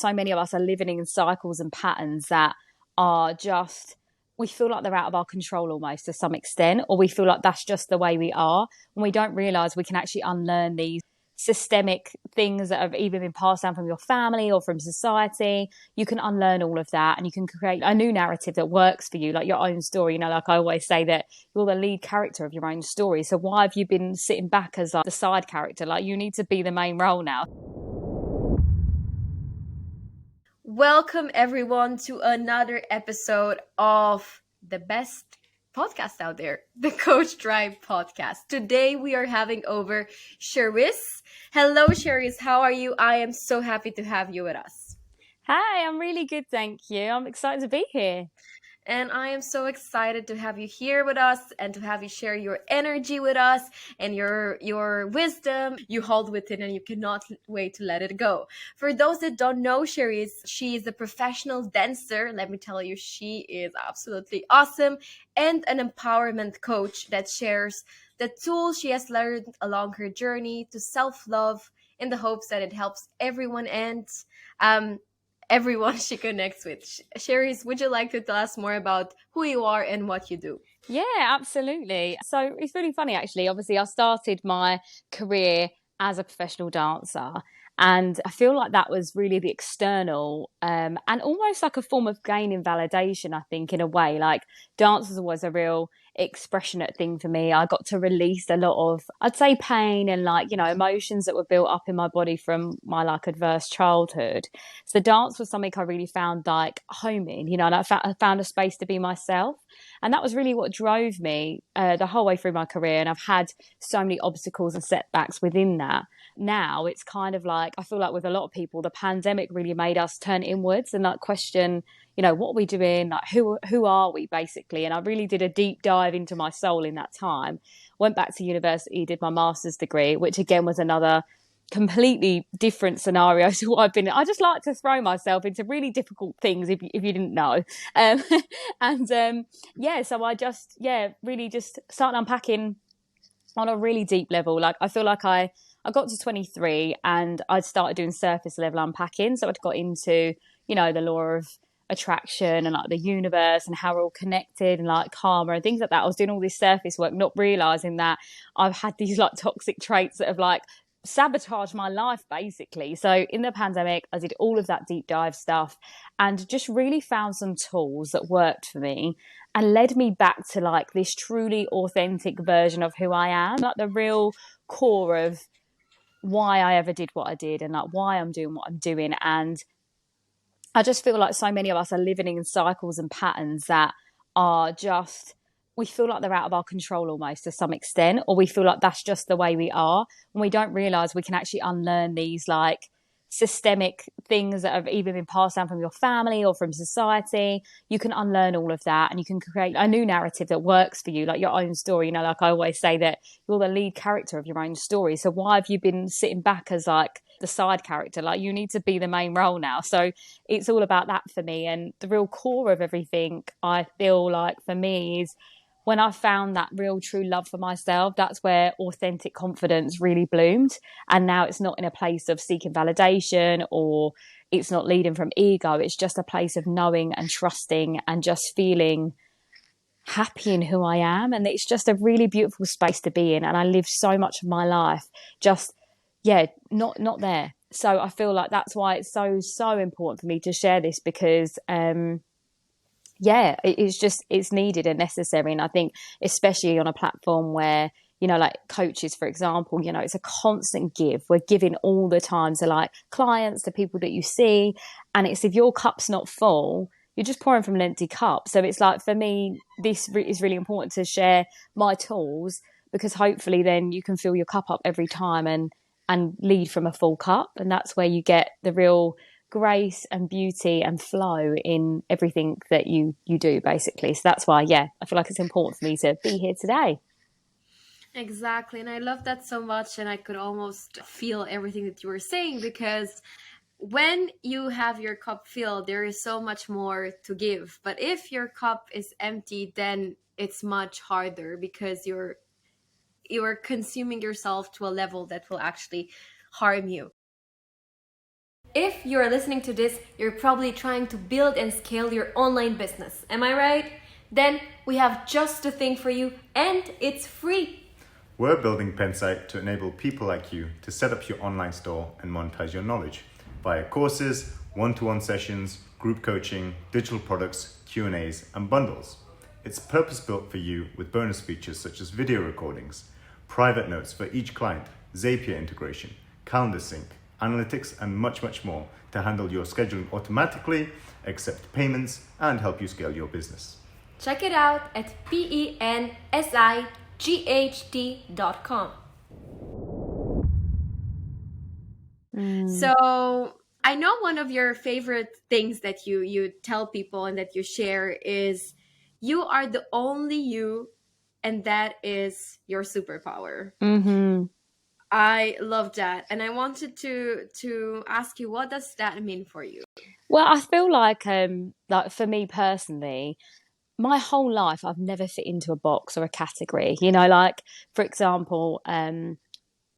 so many of us are living in cycles and patterns that are just, we feel like they're out of our control almost to some extent, or we feel like that's just the way we are. And we don't realize we can actually unlearn these systemic things that have either been passed down from your family or from society. You can unlearn all of that and you can create a new narrative that works for you, like your own story. You know, like I always say that you're the lead character of your own story. So why have you been sitting back as like the side character? Like, you need to be the main role now. Welcome everyone to another episode of the best podcast out there, the Coach Drive podcast. Today we are having over Sherisse. Hello Sherisse, how are you? I am so happy to have you with us. Hi, I'm really good, thank you. I'm excited to be here. And I am so excited to have you here with us and to have you share your energy with us and your wisdom you hold within, and you cannot wait to let it go. For those that don't know Sherisse, she is a professional dancer. Let me tell you, she is absolutely awesome, and an empowerment coach that shares the tools she has learned along her journey to self-love in the hopes that it helps everyone and everyone she connects with. Sherisse, would you like to tell us more about who you are and what you do? Yeah, absolutely. So it's really funny, actually. Obviously, I started my career as a professional dancer, and I feel like that was really the external and almost like a form of gaining validation, I think, in a way. Like, dance was always a real expressionate thing for me. I got to release a lot of, I'd say, pain and, like, you know, emotions that were built up in my body from my like adverse childhood. So dance was something I really found like home in, you know, and I found a space to be myself. And that was really what drove me the whole way through my career. And I've had so many obstacles and setbacks within that. Now it's kind of like, I feel like with a lot of people, the pandemic really made us turn inwards and like question, you know, what are we doing? Like, who are we basically? And I really did a deep dive into my soul in that time. Went back to university, did my master's degree, which again was another completely different scenario to what I've been in. I just like to throw myself into really difficult things if you didn't know. So I just, really just started unpacking on a really deep level. Like, I feel like I got to 23 and I started doing surface level unpacking. So I'd got into, you know, the law of attraction and like the universe and how we're all connected and like karma and things like that. I was doing all this surface work, not realizing that I've had these like toxic traits that have like sabotaged my life basically. So in the pandemic, I did all of that deep dive stuff and just really found some tools that worked for me and led me back to like this truly authentic version of who I am, like the real core of why I ever did what I did and like why I'm doing what I'm doing. And I just feel like so many of us are living in cycles and patterns that are just, we feel like they're out of our control almost to some extent, or we feel like that's just the way we are. And we don't realize we can actually unlearn these like systemic things that have either been passed down from your family or from society. You can unlearn all of that and you can create a new narrative that works for you, like your own story. You know, like I always say that you're the lead character of your own story. So why have you been sitting back as like the side character? Like, you need to be the main role now. So it's all about that for me. And the real core of everything, I feel like, for me is when I found that real true love for myself, that's where authentic confidence really bloomed. And now it's not in a place of seeking validation, or it's not leading from ego. It's just a place of knowing and trusting and just feeling happy in who I am. And it's just a really beautiful space to be in. And I live so much of my life just, not there. So I feel like that's why it's so important for me to share this, because it's needed and necessary. And I think especially on a platform where, you know, like coaches, for example, you know, it's a constant give. We're giving all the time to like clients, to people that you see. And it's, if your cup's not full, you're just pouring from an empty cup. So it's like, for me, this is really important to share my tools, because hopefully then you can fill your cup up every time and lead from a full cup. And that's where you get the real grace and beauty and flow in everything that you do basically. So that's why, I feel like it's important for me to be here today. Exactly. And I love that so much. And I could almost feel everything that you were saying, because when you have your cup filled, there is so much more to give. But if your cup is empty, then it's much harder, because you're consuming yourself to a level that will actually harm you. If you're listening to this, you're probably trying to build and scale your online business. Am I right? Then we have just the thing for you, and it's free. We're building Pensight to enable people like you to set up your online store and monetize your knowledge via courses, one-to-one sessions, group coaching, digital products, Q&As, and bundles. It's purpose-built for you with bonus features such as video recordings, private notes for each client, Zapier integration, calendar sync, analytics, and much, much more to handle your scheduling automatically, accept payments, and help you scale your business. Check it out at pensight.com. So I know one of your favorite things that you tell people and that you share is you are the only you, and that is your superpower. Mm-hmm. I love that. And I wanted to ask you, what does that mean for you? Well, I feel like for me personally, my whole life I've never fit into a box or a category. You know, like for example, in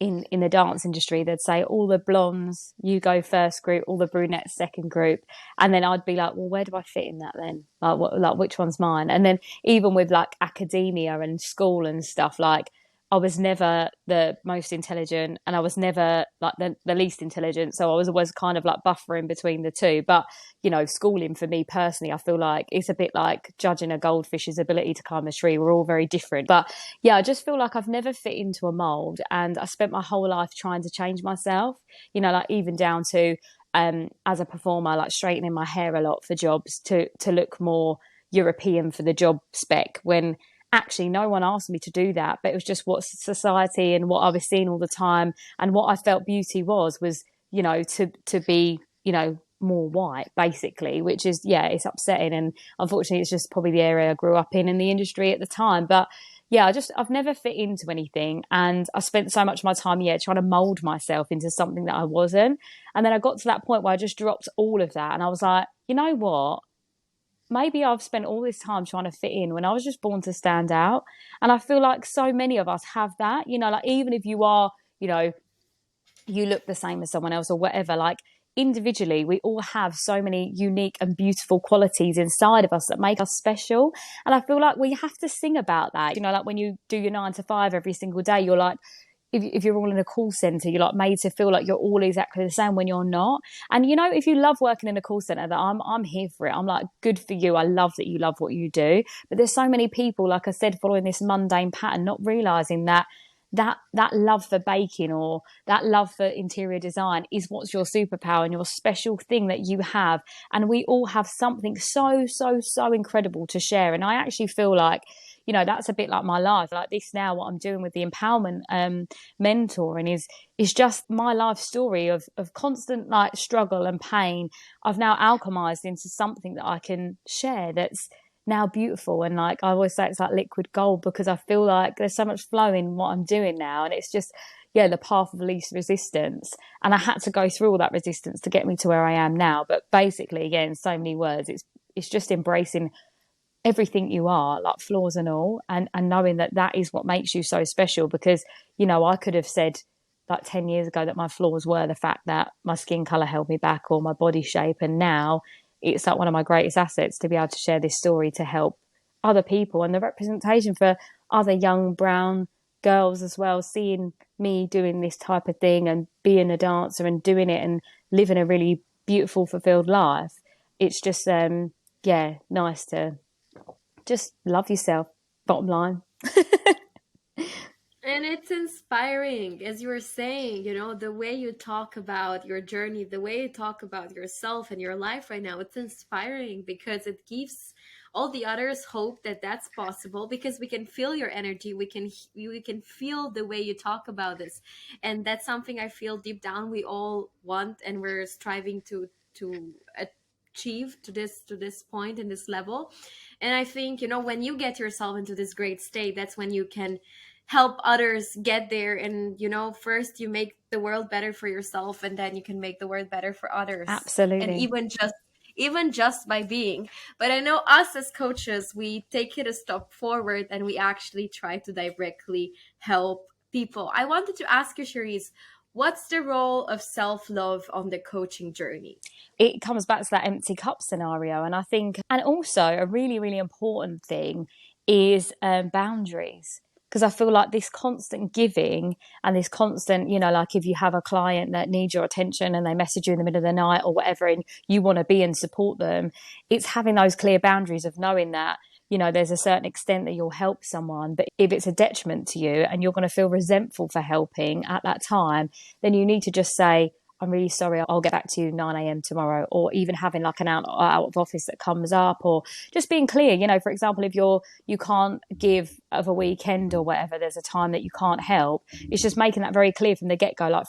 the dance industry, they'd say all the blondes, you go first group, all the brunettes second group, and then I'd be like, well, where do I fit in that then? Like which one's mine? And then even with like academia and school and stuff, like I was never the most intelligent and I was never like the least intelligent. So I was always kind of like buffering between the two. But, you know, schooling for me personally, I feel like it's a bit like judging a goldfish's ability to climb a tree. We're all very different. But yeah, I just feel like I've never fit into a mold, and I spent my whole life trying to change myself, you know, like even down to as a performer, like straightening my hair a lot for jobs to look more European for the job spec, when actually no one asked me to do that, but it was just what society and what I was seeing all the time, and what I felt beauty was, you know, to be, you know, more white basically, which is, yeah, it's upsetting, and unfortunately it's just probably the area I grew up in the industry at the time. But yeah, I've never fit into anything, and I spent so much of my time trying to mold myself into something that I wasn't. And then I got to that point where I just dropped all of that, and I was like, you know what, maybe I've spent all this time trying to fit in when I was just born to stand out. And I feel like so many of us have that, you know, like even if you are, you know, you look the same as someone else or whatever, like individually, we all have so many unique and beautiful qualities inside of us that make us special. And I feel like we have to sing about that. You know, like when you do your 9 to 5 every single day, you're like, if you're all in a call center, you're like made to feel like you're all exactly the same when you're not. And you know, if you love working in a call center, that I'm here for it. I'm like, good for you. I love that you love what you do. But there's so many people, like I said, following this mundane pattern, not realizing that love for baking or that love for interior design is what's your superpower and your special thing that you have. And we all have something so incredible to share. And I actually feel like, you know, that's a bit like my life. Like this now, what I'm doing with the empowerment mentoring is just my life story of constant like struggle and pain. I've now alchemized into something that I can share that's now beautiful. And like I always say, it's like liquid gold, because I feel like there's so much flow in what I'm doing now, and it's just, yeah, the path of least resistance. And I had to go through all that resistance to get me to where I am now. But basically, again, in so many words, it's just embracing everything you are, like flaws and all, and knowing that is what makes you so special. Because, you know, I could have said like 10 years ago that my flaws were the fact that my skin color held me back or my body shape, and now it's like one of my greatest assets to be able to share this story to help other people, and the representation for other young brown girls as well, seeing me doing this type of thing and being a dancer and doing it and living a really beautiful, fulfilled life. It's just, nice to just love yourself, bottom line. And it's inspiring, as you were saying, you know, the way you talk about your journey, the way you talk about yourself and your life right now, it's inspiring because it gives all the others hope that that's possible, because we can feel your energy. We can feel the way you talk about this. And that's something I feel deep down we all want, and we're striving to achieve to this point and this level. And I think, you know, when you get yourself into this great state, that's when you can help others get there. And, you know, first you make the world better for yourself, and then you can make the world better for others. Absolutely. And even just by being. But I know us as coaches, we take it a step forward and we actually try to directly help people. I wanted to ask you, Sherisse, What's the role of self-love on the coaching journey? It comes back to that empty cup scenario. And I think, and also a really, really important thing is boundaries. Because I feel like this constant giving and this constant, like if you have a client that needs your attention and they message you in the middle of the night or whatever, and you want to be and support them, it's having those clear boundaries of knowing that, there's a certain extent that you'll help someone, but if it's a detriment to you and you're going to feel resentful for helping at that time, then you need to just say, I'm really sorry, I'll get back to you 9 a.m. tomorrow, or even having like an out of office that comes up, or just being clear, for example, if you can't give of a weekend or whatever, there's a time that you can't help. It's just making that very clear from the get-go, like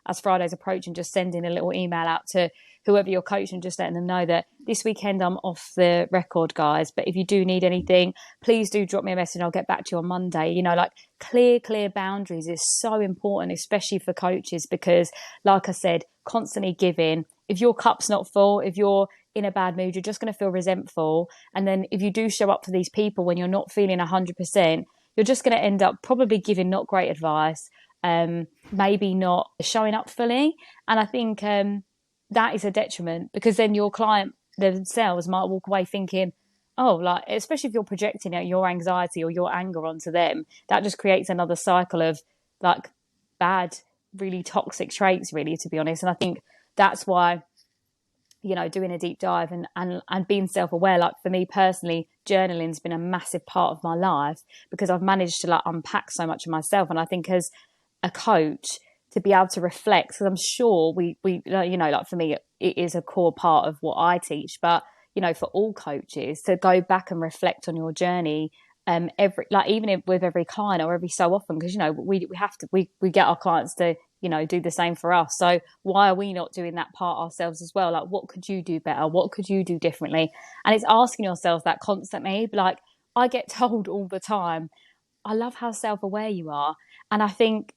as Friday's approaching, just sending a little email out to whoever you're coaching, just letting them know that this weekend I'm off the record, guys, but if you do need anything, please do drop me a message and I'll get back to you on Monday. Like clear boundaries is so important, especially for coaches, because like I said, constantly giving, if your cup's not full, if you're in a bad mood, you're just going to feel resentful. And then if you do show up for these people when you're not feeling 100%, you're just going to end up probably giving not great advice, maybe not showing up fully. And I think that is a detriment, because then your client themselves might walk away thinking, oh, like, especially if you're projecting out your anxiety or your anger onto them, that just creates another cycle of like bad, really toxic traits, really, to be honest. And I think that's why, doing a deep dive and being self-aware, like for me personally, journaling's been a massive part of my life, because I've managed to like unpack so much of myself. And I think as a coach, to be able to reflect, because I'm sure we like for me, it is a core part of what I teach, but for all coaches to go back and reflect on your journey, with every client or every so often, because we get our clients to do the same for us. So why are we not doing that part ourselves as well? Like, what could you do better? What could you do differently? And it's asking yourself that constantly. Like, I get told all the time, I love how self-aware you are, and I think,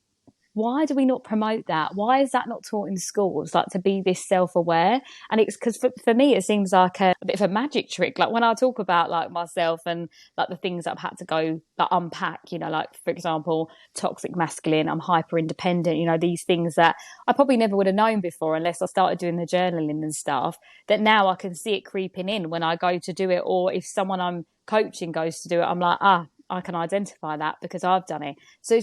why do we not promote that? Why is that not taught in schools, like to be this self-aware? And it's because for me, it seems like a bit of a magic trick. Like when I talk about like myself and like the things that I've had to go like unpack, like for example, toxic masculine, I'm hyper independent, these things that I probably never would have known before unless I started doing the journaling and stuff, that now I can see it creeping in when I go to do it. Or if someone I'm coaching goes to do it, I'm like, I can identify that because I've done it. So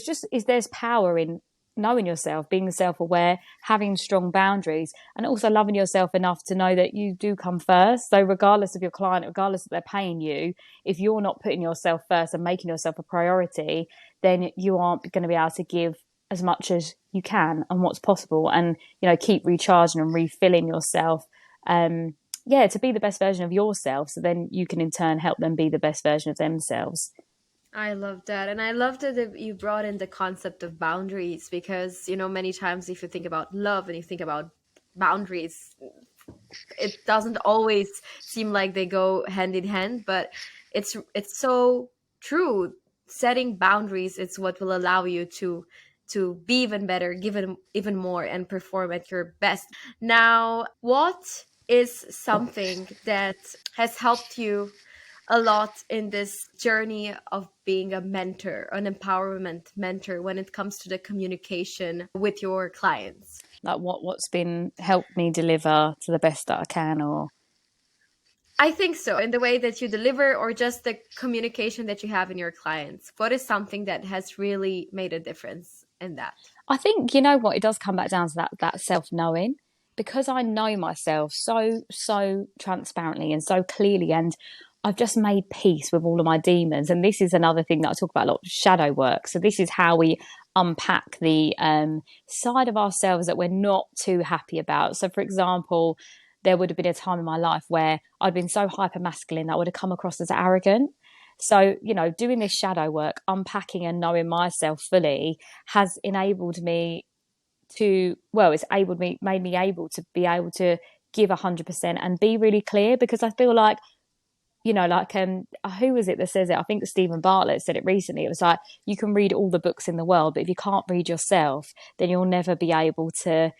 there's power in knowing yourself, being self-aware, having strong boundaries, and also loving yourself enough to know that you do come first. So regardless of your client, regardless of they're paying you, if you're not putting yourself first and making yourself a priority, then you aren't going to be able to give as much as you can and what's possible, and keep recharging and refilling yourself to be the best version of yourself, so then you can in turn help them be the best version of themselves. I love that. And I love that you brought in the concept of boundaries, because, many times if you think about love and you think about boundaries, it doesn't always seem like they go hand in hand, but it's so true. Setting boundaries is what will allow you to be even better, give it even more, and perform at your best. Now, what is something that has helped you a lot in this journey of being a mentor, an empowerment mentor, when it comes to the communication with your clients? Like what's been helped me deliver to the best that I can? Or I think so, in the way that you deliver, or just the communication that you have in your clients. What is something that has really made a difference in that? I think, it does come back down to that self-knowing, because I know myself so transparently and so clearly, and I've just made peace with all of my demons. And this is another thing that I talk about a lot, shadow work. So this is how we unpack the side of ourselves that we're not too happy about. So for example, there would have been a time in my life where I'd been so hyper masculine that I would have come across as arrogant. So, doing this shadow work, unpacking and knowing myself fully has enabled me made me able to be able to give 100% and be really clear, because I feel like, who was it that says it? I think Stephen Bartlett said it recently. It was like, you can read all the books in the world, but if you can't read yourself, then you'll never be able to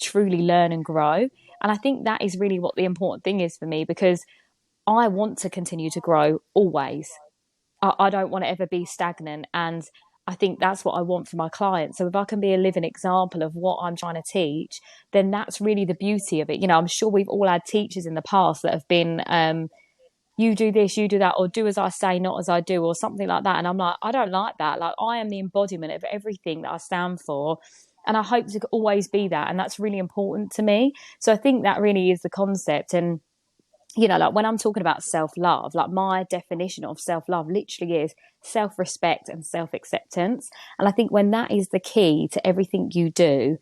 truly learn and grow. And I think that is really what the important thing is for me, because I want to continue to grow always. I don't want to ever be stagnant. And I think that's what I want for my clients. So if I can be a living example of what I'm trying to teach, then that's really the beauty of it. You know, I'm sure we've all had teachers in the past that have been, you do this, you do that, or do as I say, not as I do, or something like that. And I'm like, I don't like that. Like, I am the embodiment of everything that I stand for. And I hope to always be that. And that's really important to me. So I think that really is the concept. And, you know, like when I'm talking about self-love, like my definition of self-love literally is self-respect and self-acceptance. And I think when that is the key to everything you do,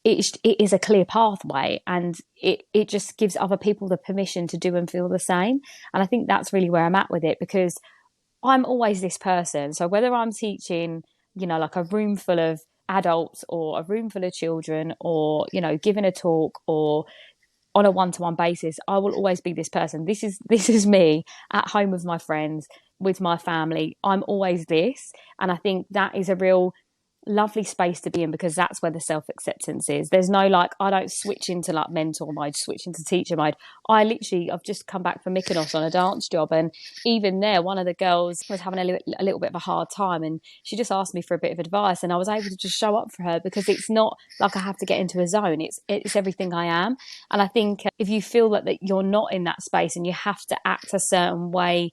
it is a clear pathway, and it just gives other people the permission to do and feel the same. And I think that's really where I'm at with it, because I'm always this person. So whether I'm teaching, you know, like a room full of adults or a room full of children, or, you know, giving a talk or on a one-to-one basis, I will always be this person. This is me at home with my friends, with my family. I'm always this. And I think that is a real lovely space to be in, because that's where the self-acceptance is. There's no like, I don't switch into like mentor mode, switch into teacher mode. I've just come back from Mykonos on a dance job, and even there, one of the girls was having a little bit of a hard time, and she just asked me for a bit of advice, and I was able to just show up for her, because it's not like I have to get into a zone. It's everything I am. And I think if you feel that you're not in that space and you have to act a certain way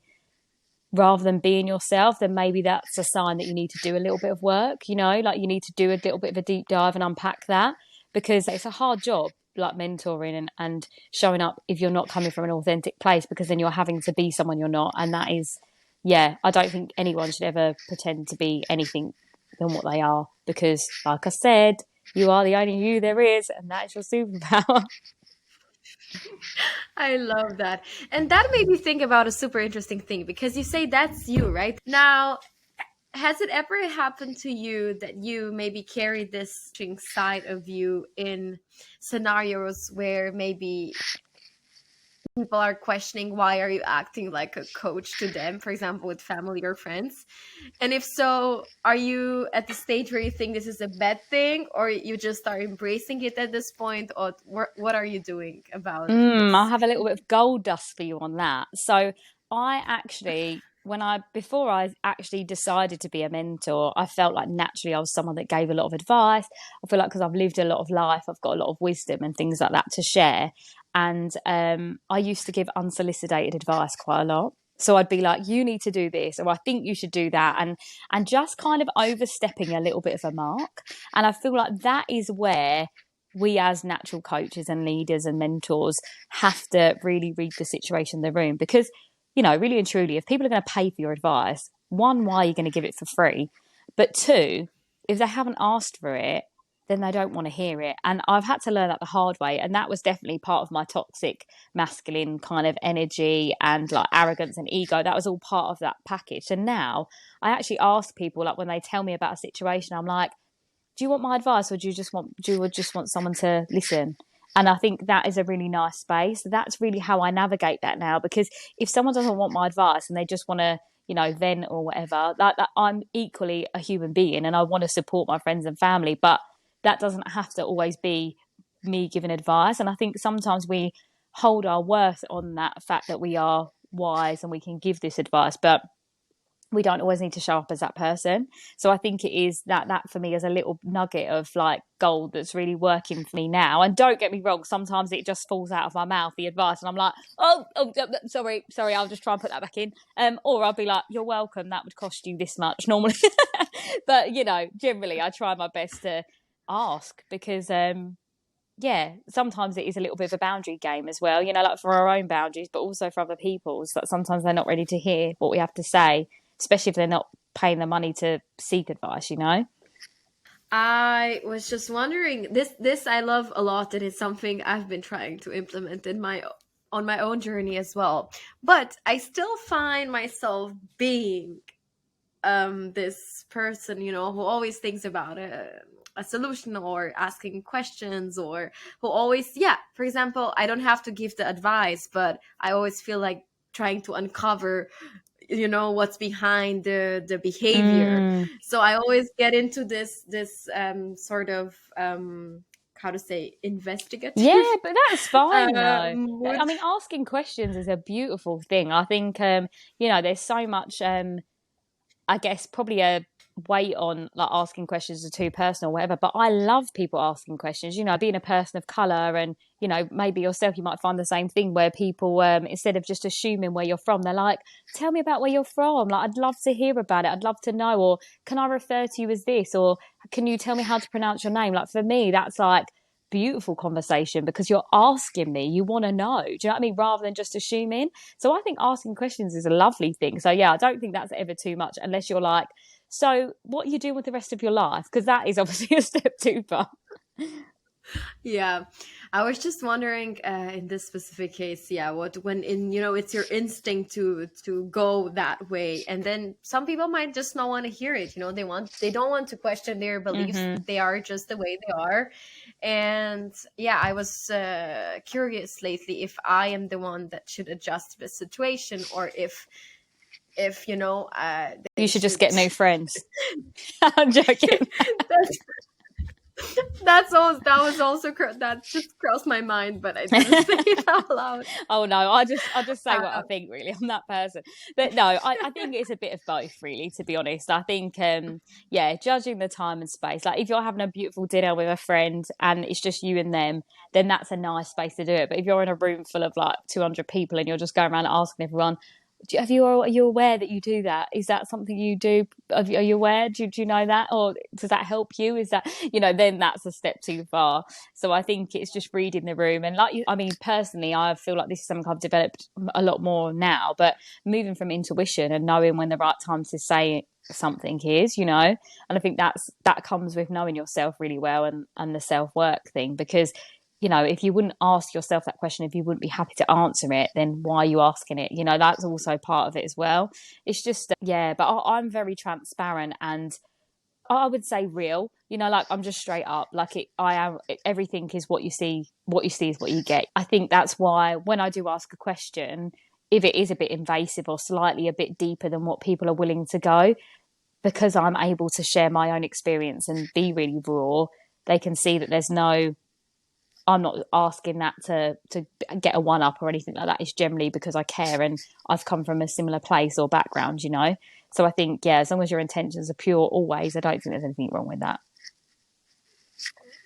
rather than being yourself, then maybe that's a sign that you need to do a little bit of work, you know, like you need to do a little bit of a deep dive and unpack that, because it's a hard job, like mentoring and showing up if you're not coming from an authentic place, because then you're having to be someone you're not. And that is, yeah, I don't think anyone should ever pretend to be anything than what they are, because like I said, you are the only you there is, and that is your superpower. I love that. And that made me think about a super interesting thing, because you say that's you, right? Now, has it ever happened to you that you maybe carry this side of you in scenarios where maybe people are questioning why are you acting like a coach to them, for example, with family or friends? And if so, are you at the stage where you think this is a bad thing, or you just are embracing it at this point, or what are you doing about I'll this? have a little bit of gold dust for you on that. So I actually, before I actually decided to be a mentor, I felt like naturally I was someone that gave a lot of advice. I feel like because I've lived a lot of life, I've got a lot of wisdom and things like that to share. And I used to give unsolicited advice quite a lot. So I'd be like, you need to do this, or I think you should do that. And just kind of overstepping a little bit of a mark. And I feel like that is where we as natural coaches and leaders and mentors have to really read the situation in the room, because, you know, really and truly, if people are going to pay for your advice, one, why are you going to give it for free? But two, if they haven't asked for it, then they don't want to hear it. And I've had to learn that the hard way. And that was definitely part of my toxic masculine kind of energy and like arrogance and ego. That was all part of that package. And now I actually ask people, like when they tell me about a situation, I'm like, do you want my advice, or do you just want someone to listen? And I think that is a really nice space. That's really how I navigate that now, because if someone doesn't want my advice and they just want to, you know, vent or whatever, like that, I'm equally a human being and I want to support my friends and family, but that doesn't have to always be me giving advice. And I think sometimes we hold our worth on that fact that we are wise and we can give this advice, but we don't always need to show up as that person. So I think it is that for me is a little nugget of like gold that's really working for me now. And don't get me wrong, sometimes it just falls out of my mouth, the advice, and I'm like, sorry, I'll just try and put that back in. Or I'll be like, you're welcome, that would cost you this much normally. But, you know, generally I try my best to ask, because yeah, sometimes it is a little bit of a boundary game as well, you know, like for our own boundaries, but also for other people's, that sometimes they're not ready to hear what we have to say, especially if they're not paying the money to seek advice, you know? I was just wondering, this I love a lot, and it's something I've been trying to implement on my own journey as well. But I still find myself being this person, you know, who always thinks about a solution or asking questions, or who always, for example, I don't have to give the advice, but I always feel like trying to uncover, you know, what's behind the behavior. So I always get into this sort of how to say, investigative. Yeah, but that's fine though. mood. I mean, asking questions is a beautiful thing. I think you know, there's so much I guess probably weight on like asking questions are too personal or whatever, but I love people asking questions. You know, being a person of color, and you know, maybe yourself, you might find the same thing where people instead of just assuming where you're from, they're like, tell me about where you're from, like I'd love to hear about it, I'd love to know, or can I refer to you as this, or can you tell me how to pronounce your name? Like for me, that's like beautiful conversation, because you're asking me, you want to know, do you know what I mean, rather than just assuming. So I think asking questions is a lovely thing. So yeah, I don't think that's ever too much, unless you're like, so what are you doing with the rest of your life, because that is obviously a step too far. Yeah, I was just wondering in this specific case, yeah, what when in it's your instinct to go that way, and then some people might just not want to hear it. They don't want to question their beliefs. They are just the way they are. And yeah, I was curious lately if I am the one that should adjust the situation, or if you should just get new friends. I'm joking. That just crossed my mind, but I didn't say it out loud. Oh no, I just say what I think, really. I'm that person. But no, I think it's a bit of both, really, to be honest. I think judging the time and space. Like if you're having a beautiful dinner with a friend and it's just you and them, then that's a nice space to do it. But if you're in a room full of like 200 people and you're just going around asking everyone, are you aware that you do that? Is that something you do? Are you aware? Do you know that? Or does that help you? Is that, then that's a step too far. So I think it's just reading the room. And personally, I feel like this is something I've developed a lot more now, but moving from intuition and knowing when the right time to say something is, and I think that comes with knowing yourself really well, and the self-work thing, because if you wouldn't ask yourself that question, if you wouldn't be happy to answer it, then why are you asking it? That's also part of it as well. It's just, but I'm very transparent, and I would say real, like I'm just straight up, everything is what you see is what you get. I think that's why when I do ask a question, if it is a bit invasive or slightly a bit deeper than what people are willing to go, because I'm able to share my own experience and be really raw, they can see that I'm not asking that to get a one-up or anything like that. It's generally because I care and I've come from a similar place or background, So I think, as long as your intentions are pure always, I don't think there's anything wrong with that.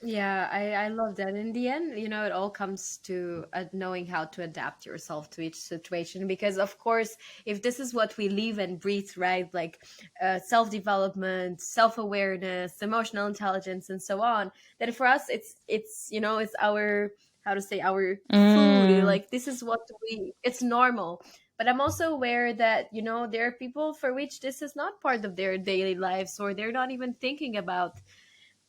Yeah, I love that. In the end, it all comes to knowing how to adapt yourself to each situation. Because, of course, if this is what we live and breathe, right? Like self-development, self-awareness, emotional intelligence, and so on, then for us, it's our, how to say, our food. Like this is what it's normal. But I'm also aware that, there are people for which this is not part of their daily lives, or they're not even thinking about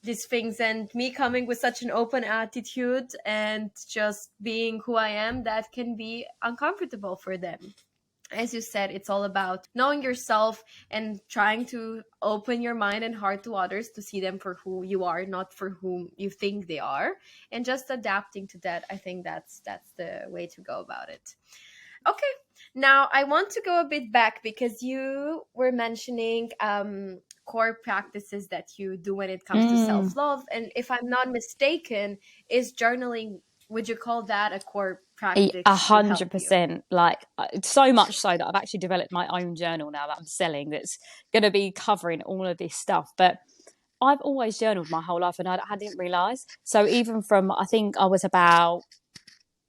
these things. And me coming with such an open attitude and just being who I am, that can be uncomfortable for them. As you said, it's all about knowing yourself and trying to open your mind and heart to others, to see them for who you are, not for whom you think they are, and just adapting to that. I think that's the way to go about it. Okay, now I want to go a bit back, because you were mentioning core practices that you do when it comes to self-love. And if I'm not mistaken, is journaling, would you call that a core practice? 100%. Like so much so that I've actually developed my own journal now that I'm selling, that's going to be covering all of this stuff. But I've always journaled my whole life, and I didn't realise. So even from, I think I was about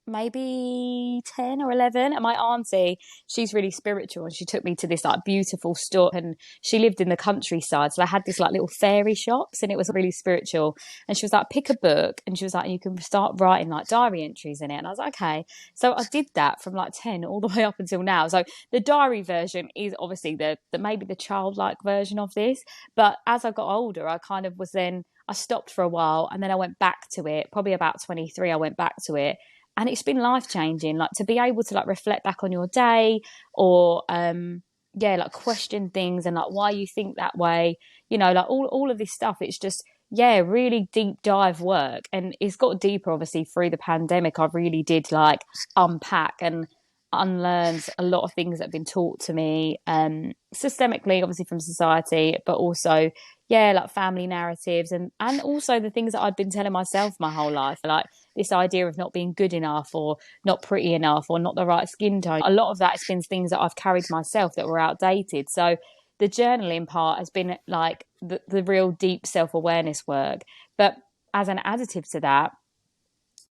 maybe 10 or 11, and my auntie, she's really spiritual, and she took me to this like beautiful store, and she lived in the countryside, so I had this like little fairy shops, and it was really spiritual. And she was like, pick a book, and she was like, you can start writing like diary entries in it. And I was like, okay. So I did that from like 10 all the way up until now. So the diary version is obviously the maybe the childlike version of this, but as I got older, I kind of was, then I stopped for a while, and then I went back to it. Probably about 23, I went back to it. And it's been life-changing, like to be able to like reflect back on your day, or like question things and like why you think that way, like all of this stuff. It's just really deep dive work, and it's got deeper obviously through the pandemic. I really did like unpack and unlearned a lot of things that have been taught to me systemically, obviously from society, but also like family narratives, and also the things that I'd been telling myself my whole life, like this idea of not being good enough, or not pretty enough, or not the right skin tone. A lot of that has been things that I've carried myself that were outdated. So the journaling part has been like the real deep self-awareness work. But as an additive to that,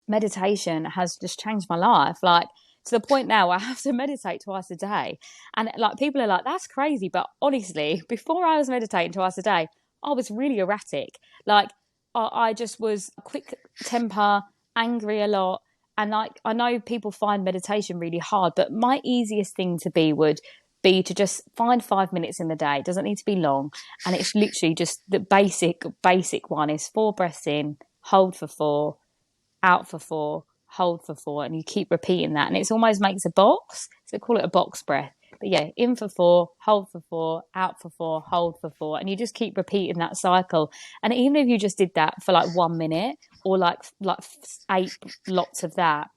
meditation has just changed my life. Like, to the point now I have to meditate twice a day. And like, people are like, that's crazy. But honestly, before I was meditating twice a day, I was really erratic. Like, I just was quick temper, angry a lot. And like, I know people find meditation really hard, but my easiest thing to be would be to just find 5 minutes in the day. It doesn't need to be long. And it's literally just the basic one is 4 breaths in, hold for 4, out for 4, hold for 4, and you keep repeating that. And it almost makes a box. So they call it a box breath. But yeah, in for 4, hold for 4, out for 4, hold for 4. And you just keep repeating that cycle. And even if you just did that for like 1 minute, or like 8 lots of that,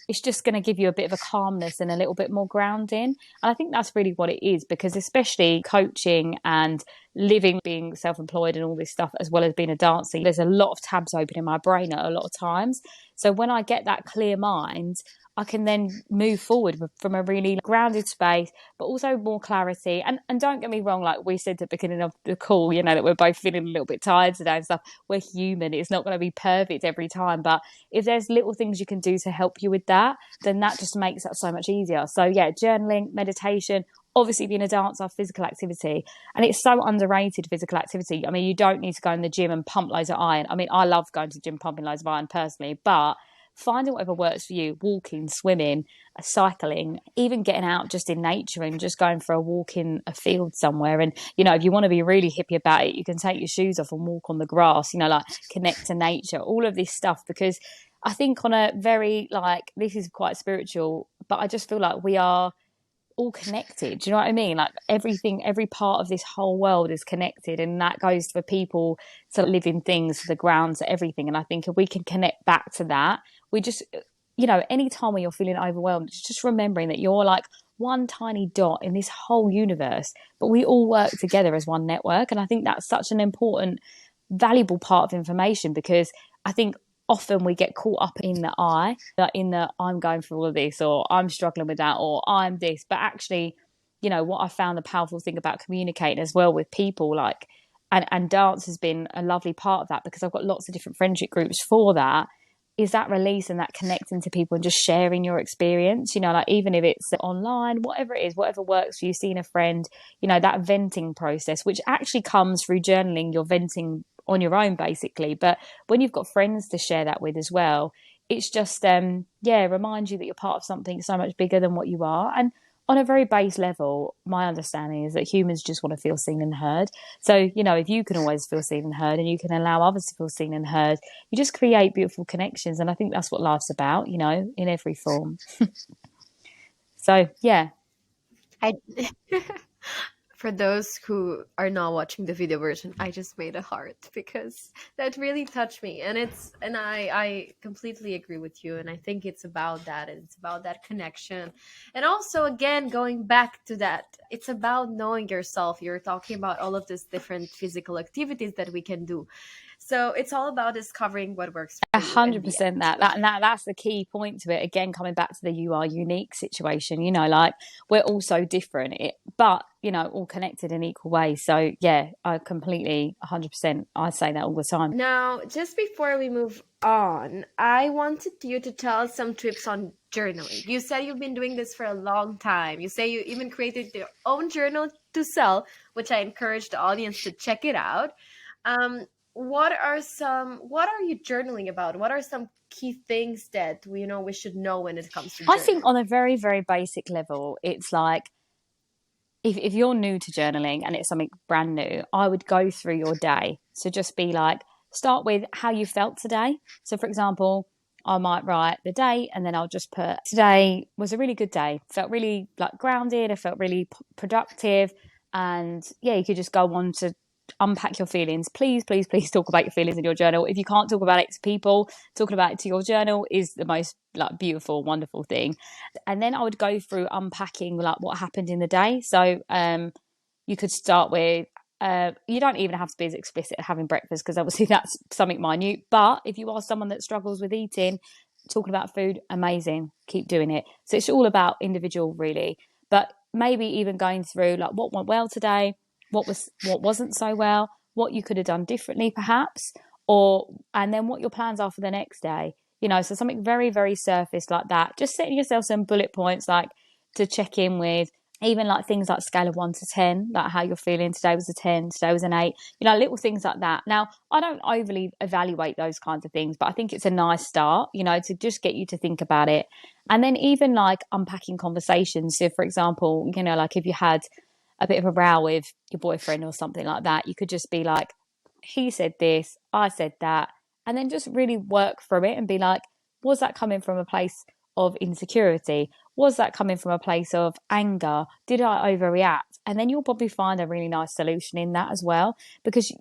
it's just going to give you a bit of a calmness and a little bit more grounding. And I think that's really what it is, because especially coaching and living, being self-employed and all this stuff, as well as being a dancer, there's a lot of tabs open in my brain at a lot of times. So when I get that clear mind, I can then move forward from a really grounded space, but also more clarity. And don't get me wrong, like we said at the beginning of the call, you know, that we're both feeling a little bit tired today and stuff. We're human. It's not going to be perfect every time. But if there's little things you can do to help you with that, then that just makes that so much easier. So yeah, journaling, meditation, obviously being a dancer, physical activity. And it's so underrated, physical activity. I mean, you don't need to go in the gym and pump loads of iron. I mean, I love going to the gym, pumping loads of iron personally, but finding whatever works for you, walking, swimming, cycling, even getting out just in nature and just going for a walk in a field somewhere. And, you know, if you want to be really hippie about it, you can take your shoes off and walk on the grass, you know, like connect to nature, all of this stuff. Because I think on a very, like, this is quite spiritual, but I just feel like we are all connected. Do you know what I mean? Like everything, every part of this whole world is connected, and that goes for people, to living things, to the ground, to everything. And I think if we can connect back to that, we just, you know, anytime when you're feeling overwhelmed, it's just remembering that you're like one tiny dot in this whole universe, but we all work together as one network. And I think that's such an important, valuable part of information, because I think often we get caught up in the I'm going through all of this, or I'm struggling with that, or I'm this. But actually, you know, what I found the powerful thing about communicating as well with people, like, and dance has been a lovely part of that, because I've got lots of different friendship groups for that, is that release and that connecting to people and just sharing your experience, you know, like even if it's online, whatever it is, whatever works for you, seeing a friend, you know, that venting process, which actually comes through journaling, you're venting on your own basically. But when you've got friends to share that with as well, it's just, reminds you that you're part of something so much bigger than what you are. And on a very base level, my understanding is that humans just want to feel seen and heard. So, you know, if you can always feel seen and heard, and you can allow others to feel seen and heard, you just create beautiful connections. And I think that's what life's about, you know, in every form. So, yeah. For those who are not watching the video version, I just made a heart, because that really touched me. And I completely agree with you. And I think it's about that. It's about that connection. And also, again, going back to that, it's about knowing yourself. You're talking about all of these different physical activities that we can do. So it's all about discovering what works for you. 100% that's the key point to it. Again, coming back to the you are unique situation, you know, like we're all so different, but, you know, all connected in equal ways. So yeah, I completely 100%, I say that all the time. Now, just before we move on, I wanted you to tell us some tips on journaling. You said you've been doing this for a long time. You say you even created your own journal to sell, which I encourage the audience to check it out. What are you journaling about? What are some key things that we should know when it comes to journaling? I think on a very, very basic level, it's like, if you're new to journaling and it's something brand new, I would go through your day. So just be like, start with how you felt today. So for example, I might write the day, and then I'll just put, today was a really good day. Felt really like grounded. I felt really productive. And yeah, you could just go on to unpack your feelings. Please talk about your feelings in your journal. If you can't talk about it to people, talking about it to your journal is the most like beautiful, wonderful thing. And then I would go through unpacking like what happened in the day. So you could start with, you don't even have to be as explicit having breakfast, because obviously that's something minute. But if you are someone that struggles with eating, talking about food, amazing, keep doing it. So it's all about individual really. But maybe even going through like what went well today, what wasn't so well, what you could have done differently perhaps, and then what your plans are for the next day. So something very, very surface like that. Just setting yourself some bullet points like to check in with, even like things like scale of 1 to 10, like how you're feeling. Today was a 10, today was an 8, little things like that. Now, I don't overly evaluate those kinds of things, but I think it's a nice start, to just get you to think about it. And then even like unpacking conversations. So for example, like if you had a bit of a row with your boyfriend or something like that, you could just be like, he said this, I said that, and then just really work through it and be like, was that coming from a place of insecurity? Was that coming from a place of anger? Did I overreact? And then you'll probably find a really nice solution in that as well. Because,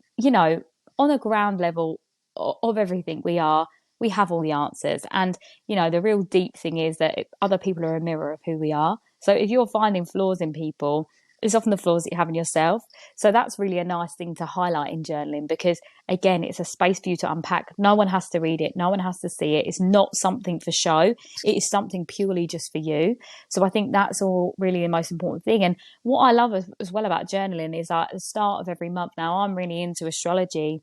on a ground level of everything we have all the answers. And, the real deep thing is that other people are a mirror of who we are. So if you're finding flaws in people, it's often the flaws that you have in yourself. So that's really a nice thing to highlight in journaling, because again, it's a space for you to unpack. No one has to read it. No one has to see it. It's not something for show. It is something purely just for you. So I think that's all really the most important thing. And what I love as well about journaling is at the start of every month, now I'm really into astrology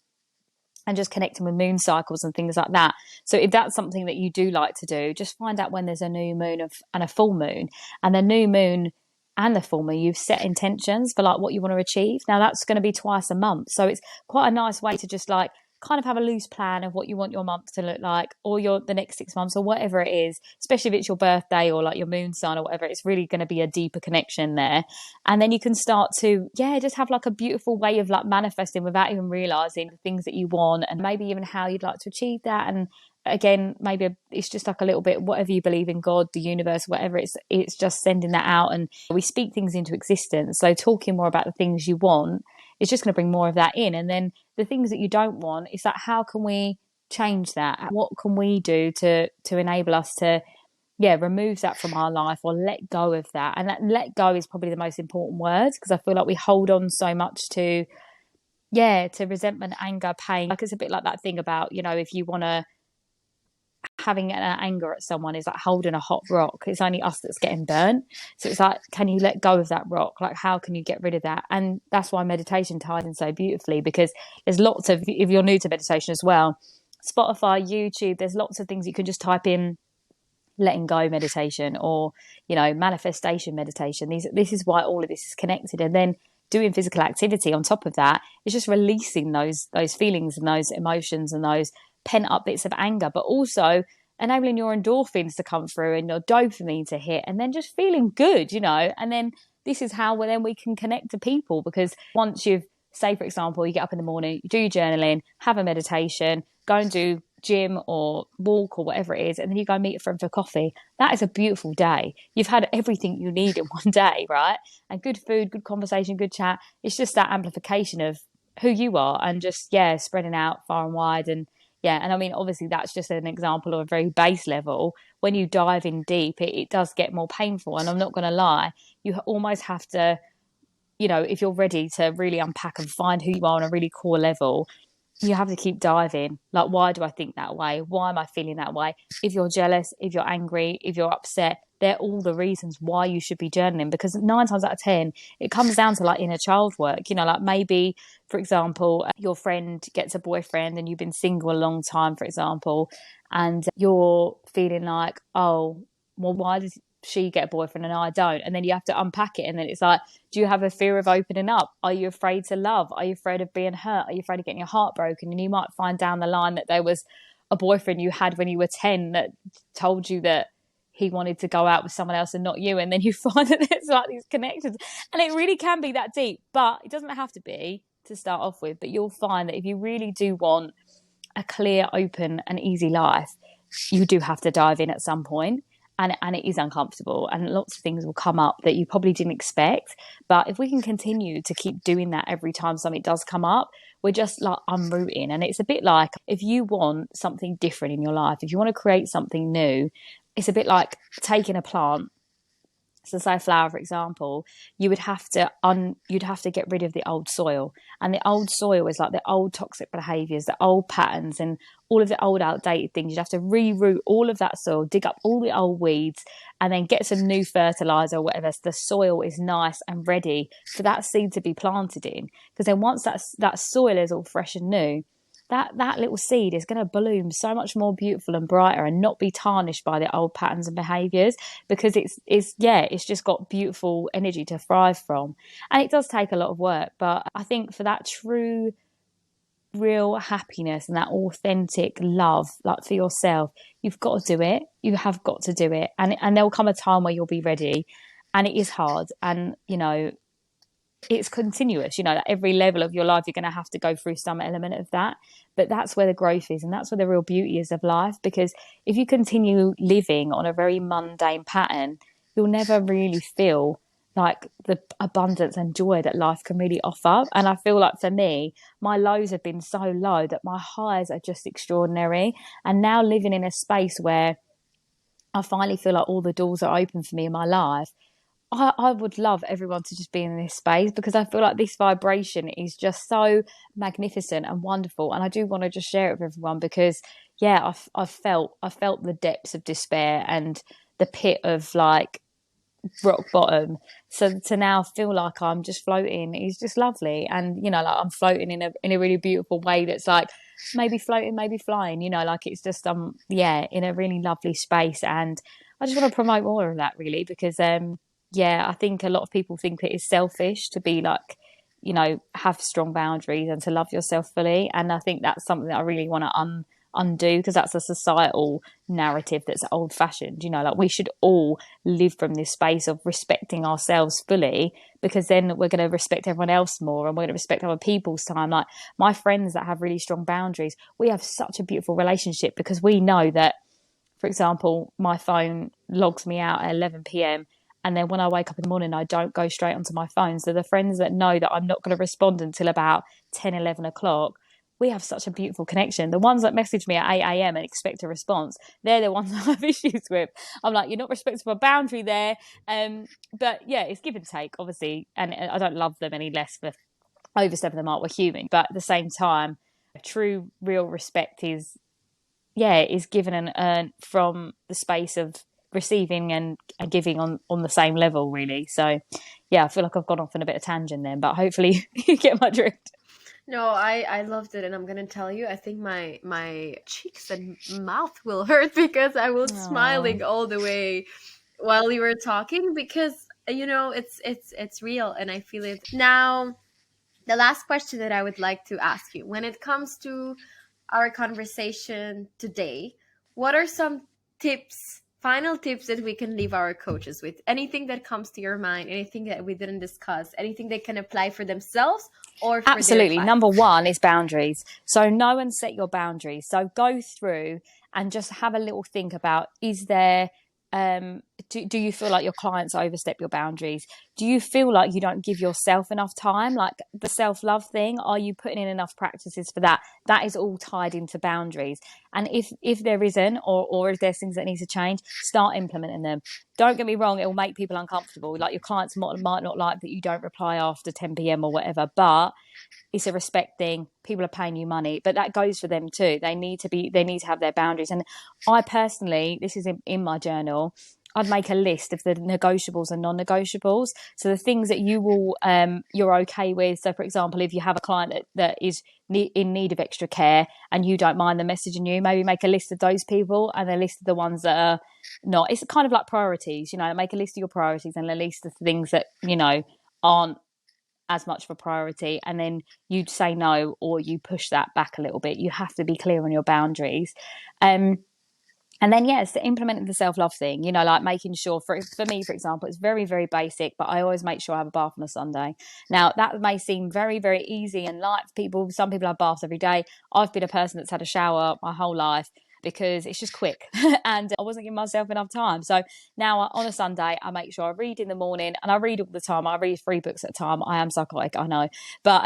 and just connecting with moon cycles and things like that. So if that's something that you do like to do, just find out when there's a new moon and a full moon. And the new moon and the full moon, you've set intentions for like what you want to achieve. Now that's going to be twice a month. So it's quite a nice way to just like kind of have a loose plan of what you want your month to look like, or the next 6 months, or whatever it is, especially if it's your birthday or like your moon sign or whatever. It's really going to be a deeper connection there. And then you can start to, just have like a beautiful way of like manifesting without even realizing the things that you want, and maybe even how you'd like to achieve that. And again, maybe it's just like a little bit, whatever you believe in, God, the universe, whatever, it's just sending that out. And we speak things into existence. So talking more about the things you want, it's just going to bring more of that in. And then the things that you don't want, is that how can we change that? What can we do to enable us to remove that from our life, or let go of that? And that let go is probably the most important word, because I feel like we hold on so much to resentment, anger, pain. Like it's a bit like that thing about, if you want to, having an anger at someone is like holding a hot rock. It's only us that's getting burnt. So it's like, can you let go of that rock? Like, how can you get rid of that? And that's why meditation ties in so beautifully, because there's lots of, if you're new to meditation as well, Spotify, YouTube, there's lots of things you can just type in, letting go meditation, or manifestation meditation. This is why all of this is connected. And then doing physical activity on top of that is just releasing those feelings and those emotions and those pent up bits of anger, but also enabling your endorphins to come through and your dopamine to hit, and then just feeling good, and then this is how then we can connect to people. Because once you've, say for example, you get up in the morning, you do your journaling, have a meditation, go and do gym or walk or whatever it is, and then you go meet a friend for coffee, that is a beautiful day. You've had everything you need in one day, right? And good food, good conversation, good chat. It's just that amplification of who you are, and just spreading out far and wide. And and I mean, obviously that's just an example of a very base level. When you dive in deep, it does get more painful. And I'm not going to lie, you almost have to, if you're ready to really unpack and find who you are on a really core level, you have to keep diving. Like, why do I think that way? Why am I feeling that way? If you're jealous, if you're angry, if you're upset, they're all the reasons why you should be journaling. Because 9 times out of 10, it comes down to like inner child work. Like maybe, for example, your friend gets a boyfriend and you've been single a long time, for example, and you're feeling like, oh, well, why does she get a boyfriend and I don't? And then you have to unpack it. And then it's like, do you have a fear of opening up? Are you afraid to love? Are you afraid of being hurt? Are you afraid of getting your heart broken? And you might find down the line that there was a boyfriend you had when you were 10 that told you that he wanted to go out with someone else and not you. And then you find that there's like these connections, and it really can be that deep, but it doesn't have to be to start off with. But you'll find that if you really do want a clear, open and easy life, you do have to dive in at some point. And it is uncomfortable, and lots of things will come up that you probably didn't expect. But if we can continue to keep doing that every time something does come up, we're just like unrooting. And it's a bit like, if you want something different in your life, if you want to create something new, it's a bit like taking a plant So say flour, for example, you'd have to get rid of the old soil. And the old soil is like the old toxic behaviours, the old patterns and all of the old outdated things. You'd have to reroot all of that soil, dig up all the old weeds and then get some new fertiliser or whatever. So the soil is nice and ready for that seed to be planted in. Because then once that soil is all fresh and new, that little seed is going to bloom so much more beautiful and brighter and not be tarnished by the old patterns and behaviors, because it's just got beautiful energy to thrive from. And it does take a lot of work, but I think for that true real happiness and that authentic love, like for yourself, you've got to do it. You have got to do it, and there'll come a time where you'll be ready. And it is hard, and it's continuous. At every level of your life you're going to have to go through some element of that, but that's where the growth is, and that's where the real beauty is of life. Because if you continue living on a very mundane pattern, you'll never really feel like the abundance and joy that life can really offer. And I feel like for me, my lows have been so low that my highs are just extraordinary. And now living in a space where I finally feel like all the doors are open for me in my life, I would love everyone to just be in this space, because I feel like this vibration is just so magnificent and wonderful. And I do want to just share it with everyone, because I've felt the depths of despair and the pit of like rock bottom. So to now feel like I'm just floating is just lovely. And like I'm floating in a really beautiful way that's like maybe floating, maybe flying, like it's just in a really lovely space. And I just want to promote more of that, really, because I think a lot of people think it is selfish to be like, have strong boundaries and to love yourself fully. And I think that's something that I really want to undo, because that's a societal narrative that's old fashioned. Like we should all live from this space of respecting ourselves fully, because then we're going to respect everyone else more, and we're going to respect other people's time. Like my friends that have really strong boundaries, we have such a beautiful relationship, because we know that, for example, my phone logs me out at 11 p.m. and then when I wake up in the morning, I don't go straight onto my phone. So the friends that know that I'm not going to respond until about 10, 11 o'clock, we have such a beautiful connection. The ones that message me at 8 a.m. and expect a response, they're the ones I have issues with. I'm like, you're not respecting my boundary there. But it's give and take, obviously. And I don't love them any less for overstepping the mark. We're human. But at the same time, true, real respect is given and earned from the space of receiving and giving on the same level, really. So I feel like I've gone off on a bit of tangent then, but hopefully you get my drift. No, I loved it, and I'm gonna tell you, I think my cheeks and mouth will hurt because I was smiling all the way while you were talking, because it's real and I feel it. Now, the last question that I would like to ask you, when it comes to our conversation today, what are some final tips that we can leave our coaches with? Anything that comes to your mind, anything that we didn't discuss, anything they can apply for themselves or for Absolutely. their Number one is boundaries. So know and set your boundaries. So go through and just have a little think about, is there do you feel like your clients overstep your boundaries? Do you feel like you don't give yourself enough time? Like the self-love thing, are you putting in enough practices for that? That is all tied into boundaries. And if there isn't, or if there's things that need to change, start implementing them. Don't get me wrong, it will make people uncomfortable. Like your clients might not like that you don't reply after 10 p.m. or whatever, but it's a respect thing. People are paying you money, but that goes for them too. They need to have their boundaries. And I personally, this is in my journal, I'd make a list of the negotiables and non-negotiables. So the things that you're okay with. So for example, if you have a client that is in need of extra care and you don't mind them messaging you, maybe make a list of those people and a list of the ones that are not. It's kind of like priorities, make a list of your priorities and a list of things that, aren't as much of a priority, and then you say no, or you push that back a little bit. You have to be clear on your boundaries. And then implementing the self-love thing, like making sure, for me, for example, it's very, very basic, but I always make sure I have a bath on a Sunday. Now that may seem very, very easy and light for people. Some people have baths every day. I've been a person that's had a shower my whole life. because it's just quick and I wasn't giving myself enough time. So now on a Sunday, I make sure I read in the morning, and I read all the time. I read 3 books at a time. I am psychotic, I know. But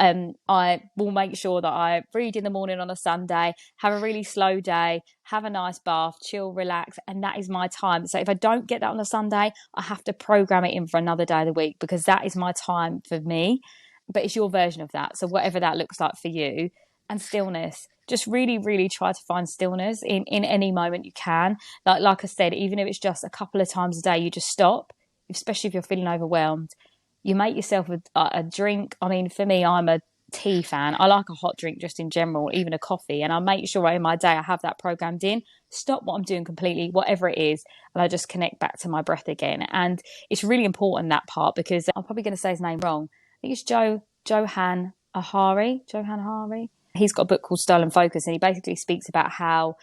I will make sure that I read in the morning on a Sunday, have a really slow day, have a nice bath, chill, relax. And that is my time. So if I don't get that on a Sunday, I have to program it in for another day of the week, because that is my time for me. But it's your version of that. So whatever that looks like for you. And stillness, just really, really try to find stillness in any moment you can. Like I said, even if it's just a couple of times a day, you just stop, especially if you're feeling overwhelmed. You make yourself a drink. I mean, for me, I'm a tea fan. I like a hot drink just in general, even a coffee. And I make sure in my day I have that programmed in. Stop what I'm doing completely, whatever it is, and I just connect back to my breath again. And it's really important, that part, because I'm probably going to say his name wrong. I think it's Johan Hari. He's got a book called Stolen Focus, and he basically speaks about how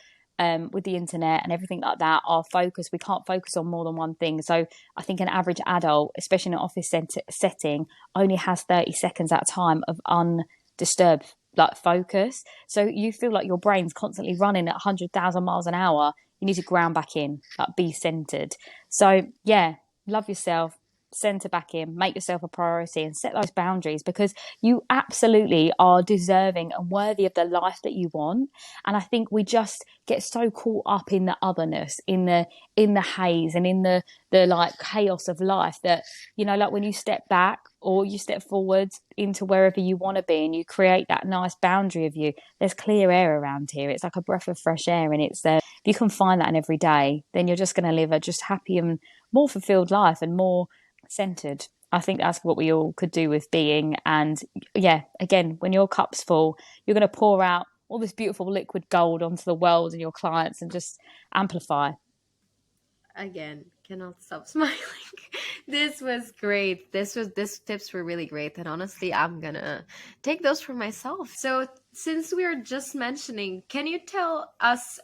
with the internet and everything like that, our focus, we can't focus on more than one thing. So I think an average adult, especially in an office setting, only has 30 seconds at a time of undisturbed focus. So you feel like your brain's constantly running at 100,000 miles an hour. You need to ground back in, be centered. So yeah, love yourself, center back in, make yourself a priority, and set those boundaries, because you absolutely are deserving and worthy of the life that you want. And I think we just get so caught up in the otherness, in the haze, and in the chaos of life, that when you step back or you step forward into wherever you want to be, and you create that nice boundary of you, there's clear air around here. It's like a breath of fresh air, and it's there. If you can find that in every day, then you're just going to live a just happy and more fulfilled life, and more centered. I think that's what we all could do with being. And yeah, again, when your cup's full, you're going to pour out all this beautiful liquid gold onto the world and your clients, and just amplify. Again, cannot stop smiling. This was great. This tips were really great, and honestly, I'm gonna take those for myself. So since we are just mentioning, can you tell us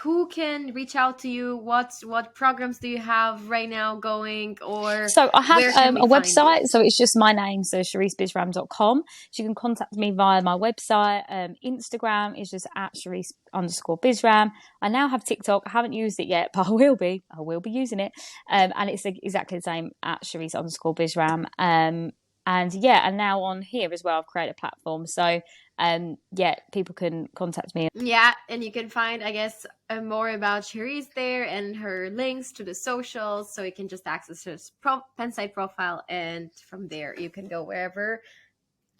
who can reach out to you? What programs do you have right now going? Or so I have a website, you? So it's just my name, so SherisseBisram.com. So you can contact me via my website. Instagram is just at Sherisse_Bisram. I now have TikTok. I haven't used it yet, but I will be using it. And it's exactly the same, at Sherisse_Bisram. And yeah, and now on here as well, I've created a platform. So yeah, people can contact me. Yeah, and you can find, I guess, more about Sherisse there, and her links to the socials, so you can just access her Pensight profile, and from there you can go wherever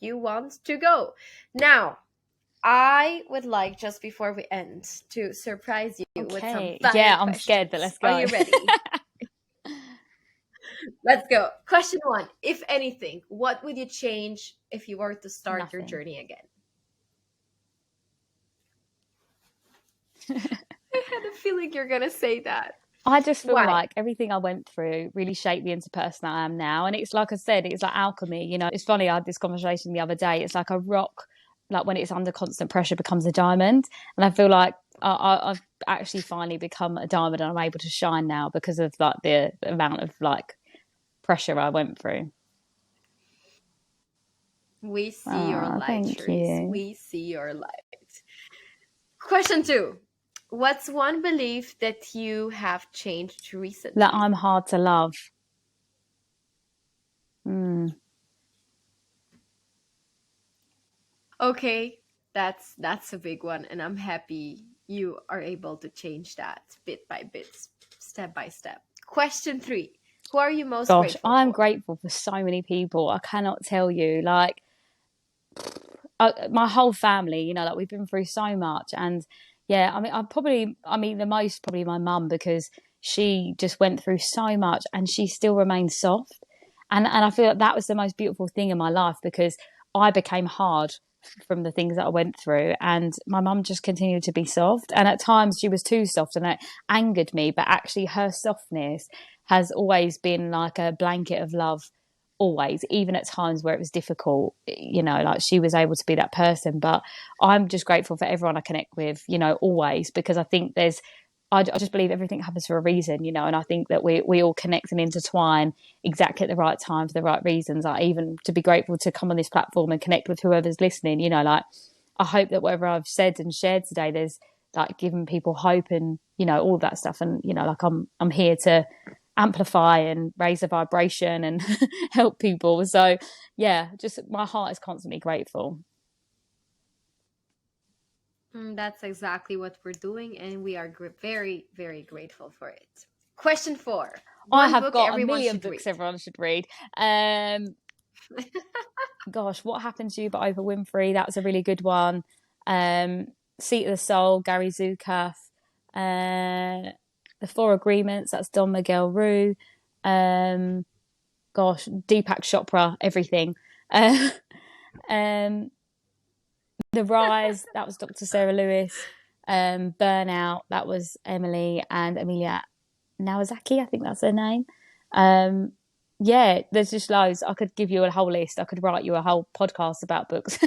you want to go. Now, I would like, just before we end, to surprise you with some fire I'm questions. scared, but let's go. Are you ready? Let's go. Question 1. If anything, what would you change if you were to start Nothing. your journey again? I had a feeling you're going to say that. I just feel like everything I went through really shaped me into the person I am now. And it's like I said, it's like alchemy. It's funny, I had this conversation the other day. It's like a rock, like when it's under constant pressure, becomes a diamond. And I feel like I've actually finally become a diamond, and I'm able to shine now because of like the amount of pressure I went through. We see your light, thank Sherisse. you. We see your light. Question 2. What's one belief that you have changed recently? That I'm hard to love. Okay, that's a big one, and I'm happy you are able to change that bit by bit, step by step. Question 3. Who are you most grateful for? I'm grateful for so many people. I cannot tell you. My whole family, we've been through so much. And yeah, the most probably my mum, because she just went through so much and she still remains soft. And I feel like that was the most beautiful thing in my life, because I became hard from the things that I went through, and my mum just continued to be soft. And at times she was too soft, and it angered me, but actually her softness has always been like a blanket of love, always, even at times where it was difficult. She was able to be that person. But I'm just grateful for everyone I connect with, always, because I think I just believe everything happens for a reason, and I think that we all connect and intertwine exactly at the right time for the right reasons. Even to be grateful to come on this platform and connect with whoever's listening, I hope that whatever I've said and shared today, there's like giving people hope and, you know, all of that stuff. And, you know, like I'm here to amplify and raise the vibration and help people. So yeah, just my heart is constantly grateful. That's exactly what we're doing, and we are very, very grateful for it. Question 4. I have got a million books everyone should read. Gosh, What Happened to You by Oprah Winfrey. That was a really good one. Seat of the Soul, Gary Zukav. The Four Agreements, that's Don Miguel Ruiz. Deepak Chopra, Everything. The Rise, that was Dr. Sarah Lewis. Burnout, that was Emily and Amelia Nawazaki, I think that's her name. Yeah, there's just loads. I could give you a whole list. I could write you a whole podcast about books.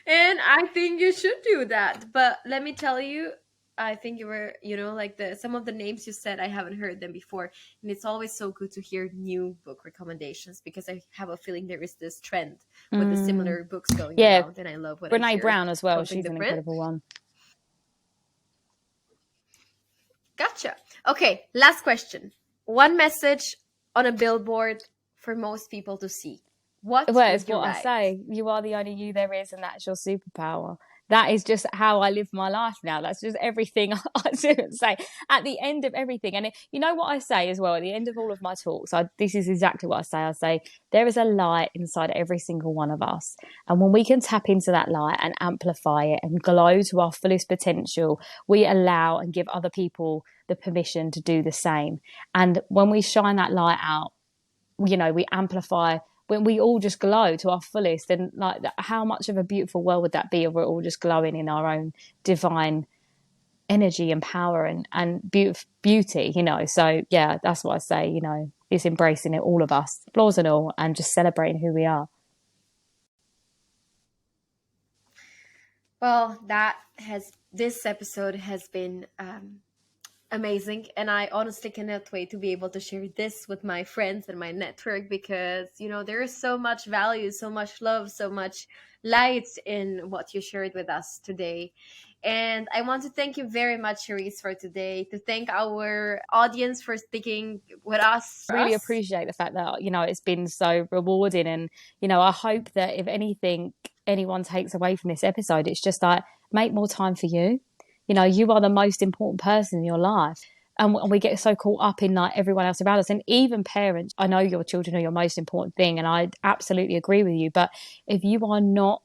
And I think you should do that. But let me tell you, I think you were, you know, like some of the names you said, I haven't heard them before. And it's always so good to hear new book recommendations, because I have a feeling there is this trend with the similar books going around. And I love what I hear. Brene Brown as well. She's an incredible one. Gotcha. Okay, last question. One message on a billboard for most people to see. What is what I say. You are the only you there is, and that's your superpower. That is just how I live my life now. That's just everything I do and say at the end of everything. And you know what I say as well, at the end of all of my talks, this is exactly what I say. I say, there is a light inside every single one of us. And when we can tap into that light and amplify it and glow to our fullest potential, we allow and give other people the permission to do the same. And when we shine that light out, you know, we amplify. When we all just glow to our fullest, and like, how much of a beautiful world would that be if we're all just glowing in our own divine energy and power and beauty, you know? So yeah, that's what I say, you know, is embracing it, all of us, flaws and all, and just celebrating who we are. Well, this episode has been amazing, and I honestly cannot wait to be able to share this with my friends and my network, because, you know, there is so much value, so much love, so much light in what you shared with us today. And I want to thank you very much, Sherisse, for today, to thank our audience for sticking with us. I really appreciate the fact that, you know, it's been so rewarding, and, you know, I hope that if anything anyone takes away from this episode, it's just like, make more time for you. You know, you are the most important person in your life. And we get so caught up in like everyone else around us. And even parents, I know your children are your most important thing, and I absolutely agree with you. But if you are not,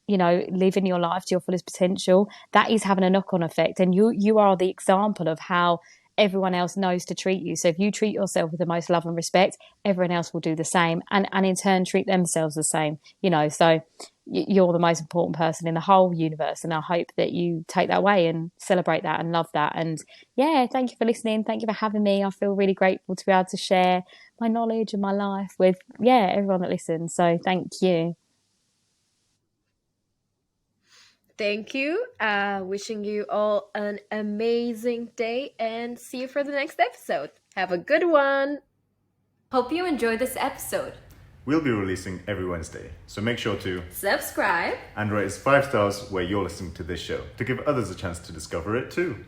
you know, living your life to your fullest potential, that is having a knock-on effect. And you are the example of how everyone else knows to treat you. So if you treat yourself with the most love and respect, everyone else will do the same, and in turn treat themselves the same, you know. So you're the most important person in the whole universe, and I hope that you take that away and celebrate that and love that. And yeah, thank you for listening. Thank you for having me. I feel really grateful to be able to share my knowledge and my life with everyone that listens. So thank you. Thank you. Wishing you all an amazing day, and see you for the next episode. Have a good one. Hope you enjoyed this episode. We'll be releasing every Wednesday, so make sure to subscribe and rate us 5 stars where you're listening to this show, to give others a chance to discover it too.